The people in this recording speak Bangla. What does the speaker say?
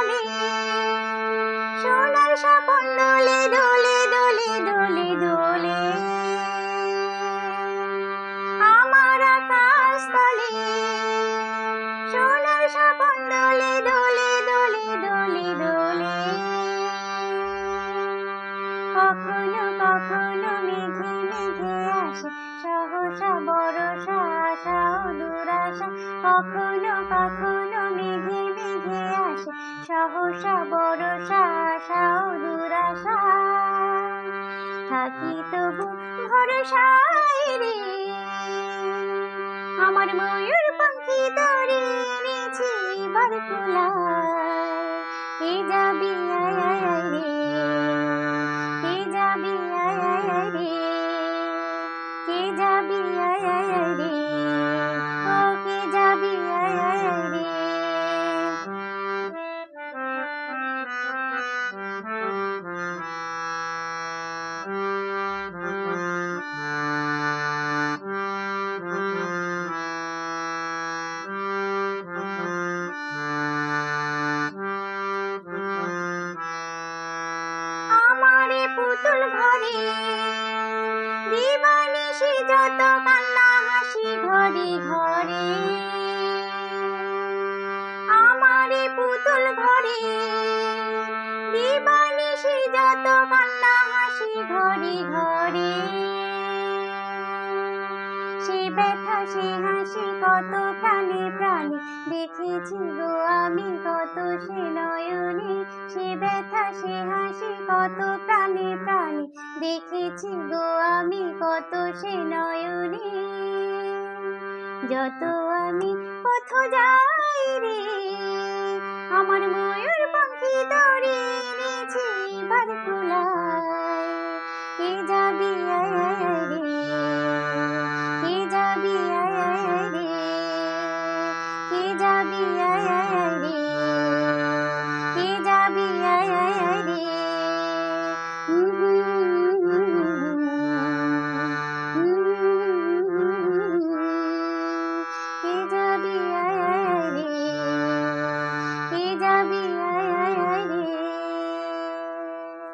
তলে সোনার স্বপন দোলে দোলে দোলে দোলে দোলে আমার আকাশ তলে সোনার স্বপন দোলে দোলে দোলে দোলে দোলে কখনো কখনো মেঘে মেঘে আসে সহসা বরষা আশা ও দুরাশা কখনো কখনো মেঘে মেঘে আসে সহসা বরষা আশা ও দুরাশা থাকি তবু ভরসায় রে আমার ময়ূর পাখি তোরে এনেছি বরকুলায় কে যাবি আয় আয় আয় রে কে যাবি আয় আয় আয় রে কে যাবি আয় আয় আয় রে ও কে যাবি আয় আয় আয় রে আমারে পুতুল ঘরে দিবানিশি যত কান্না হাসি ঘরে ঘরে আমারে পুতুল ঘরে দিবানিশি যত কান্না হাসি ঘরে ঘরে সে ব্যথা সে হাসি কত প্রাণে প্রাণে দেখেছি গো আমি কত সে নয়নে সে ব্যথা সে হাসি কত প্রাণে প্রাণে দেখেছি গো আমি কত সে নয়নে যত আমি পথ যাই রে আমার ময়ূর পাখি তোরে